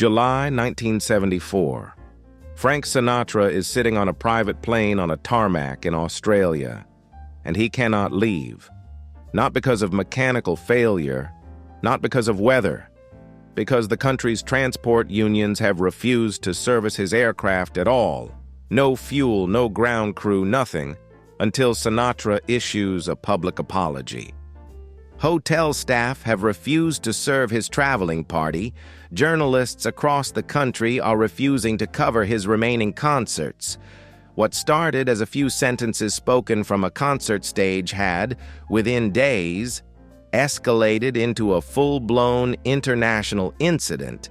July 1974. Frank Sinatra is sitting on a private plane on a tarmac in Australia, and he cannot leave. Not because of mechanical failure, not because of weather, because the country's transport unions have refused to service his aircraft at all. No fuel, no ground crew, nothing, until Sinatra issues a public apology. Hotel staff have refused to serve his traveling party. Journalists across the country are refusing to cover his remaining concerts. What started as a few sentences spoken from a concert stage had, within days, escalated into a full-blown international incident,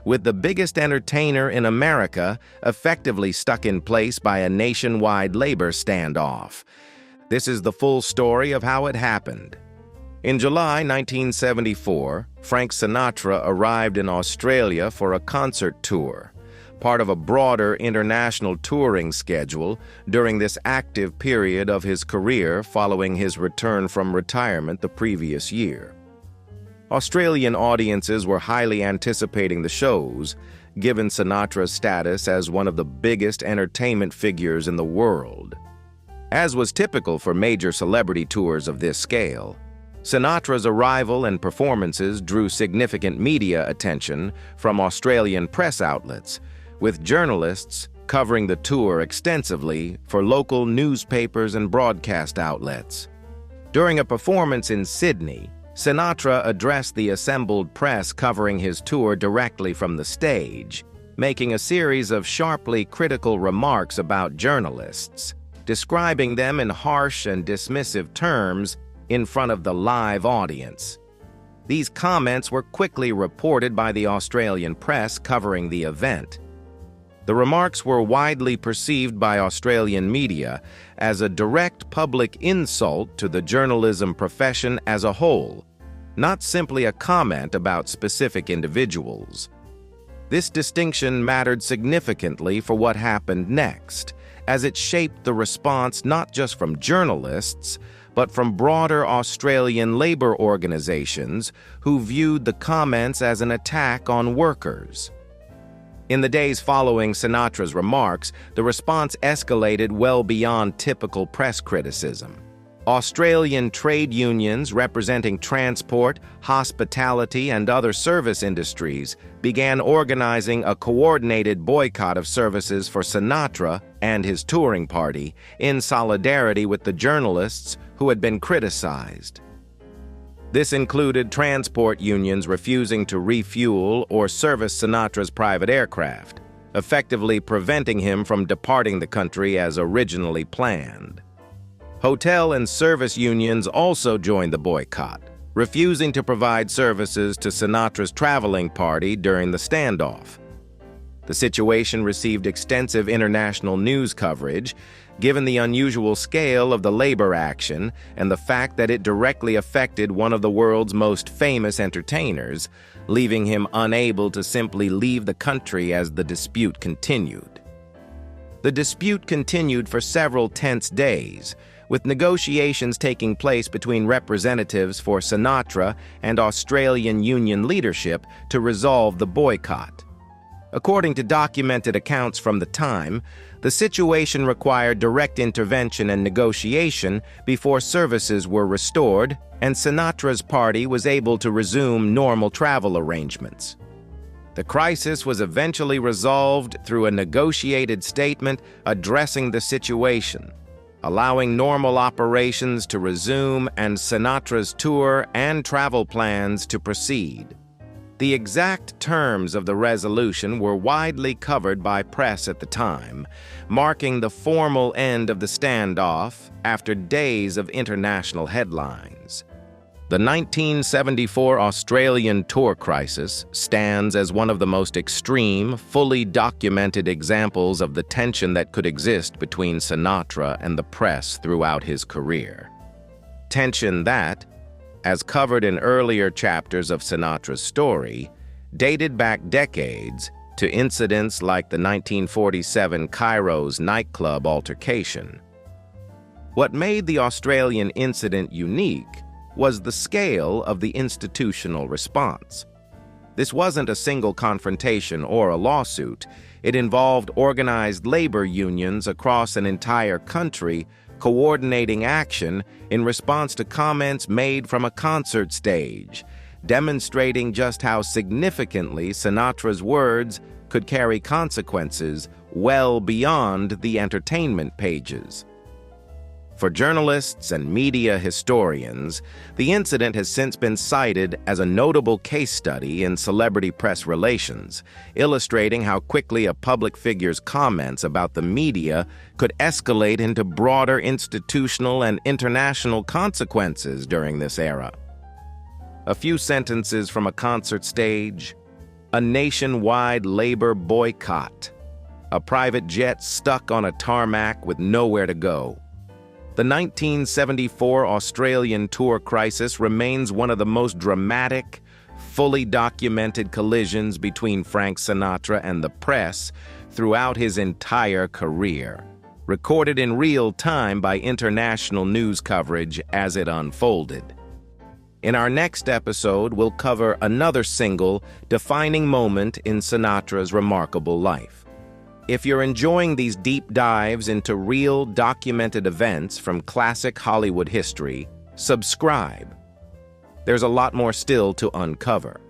with the biggest entertainer in America effectively stuck in place by a nationwide labor standoff. This is the full story of how it happened. In July 1974, Frank Sinatra arrived in Australia for a concert tour, part of a broader international touring schedule during this active period of his career following his return from retirement the previous year. Australian audiences were highly anticipating the shows, given Sinatra's status as one of the biggest entertainment figures in the world. As was typical for major celebrity tours of this scale, Sinatra's arrival and performances drew significant media attention from Australian press outlets, with journalists covering the tour extensively for local newspapers and broadcast outlets. During a performance in Sydney, Sinatra addressed the assembled press covering his tour directly from the stage, making a series of sharply critical remarks about journalists, describing them in harsh and dismissive terms in front of the live audience. These comments were quickly reported by the Australian press covering the event. The remarks were widely perceived by Australian media as a direct public insult to the journalism profession as a whole, not simply a comment about specific individuals. This distinction mattered significantly for what happened next, as it shaped the response not just from journalists, but from broader Australian labor organizations who viewed the comments as an attack on workers. In the days following Sinatra's remarks, the response escalated well beyond typical press criticism. Australian trade unions representing transport, hospitality, and other service industries began organizing a coordinated boycott of services for Sinatra and his touring party in solidarity with the journalists who had been criticized. This included transport unions refusing to refuel or service Sinatra's private aircraft, effectively preventing him from departing the country as originally planned. Hotel and service unions also joined the boycott, refusing to provide services to Sinatra's traveling party during the standoff. The situation received extensive international news coverage, given the unusual scale of the labor action and the fact that it directly affected one of the world's most famous entertainers, leaving him unable to simply leave the country as the dispute continued. The dispute continued for several tense days, with negotiations taking place between representatives for Sinatra and Australian union leadership to resolve the boycott. According to documented accounts from the time, the situation required direct intervention and negotiation before services were restored and Sinatra's party was able to resume normal travel arrangements. The crisis was eventually resolved through a negotiated statement addressing the situation, allowing normal operations to resume and Sinatra's tour and travel plans to proceed. The exact terms of the resolution were widely covered by press at the time, marking the formal end of the standoff after days of international headlines. The 1974 Australian tour crisis stands as one of the most extreme, fully documented examples of the tension that could exist between Sinatra and the press throughout his career. Tension that, as covered in earlier chapters of Sinatra's story, dated back decades to incidents like the 1947 Cairo's nightclub altercation. What made the Australian incident unique was the scale of the institutional response. This wasn't a single confrontation or a lawsuit. It involved organized labor unions across an entire country coordinating action in response to comments made from a concert stage, demonstrating just how significantly Sinatra's words could carry consequences well beyond the entertainment pages. For journalists and media historians, the incident has since been cited as a notable case study in celebrity press relations, illustrating how quickly a public figure's comments about the media could escalate into broader institutional and international consequences during this era. A few sentences from a concert stage: a nationwide labor boycott, a private jet stuck on a tarmac with nowhere to go. The 1974 Australian tour crisis remains one of the most dramatic, fully documented collisions between Frank Sinatra and the press throughout his entire career, recorded in real time by international news coverage as it unfolded. In our next episode, we'll cover another single, defining moment in Sinatra's remarkable life. If you're enjoying these deep dives into real, documented events from classic Hollywood history, subscribe. There's a lot more still to uncover.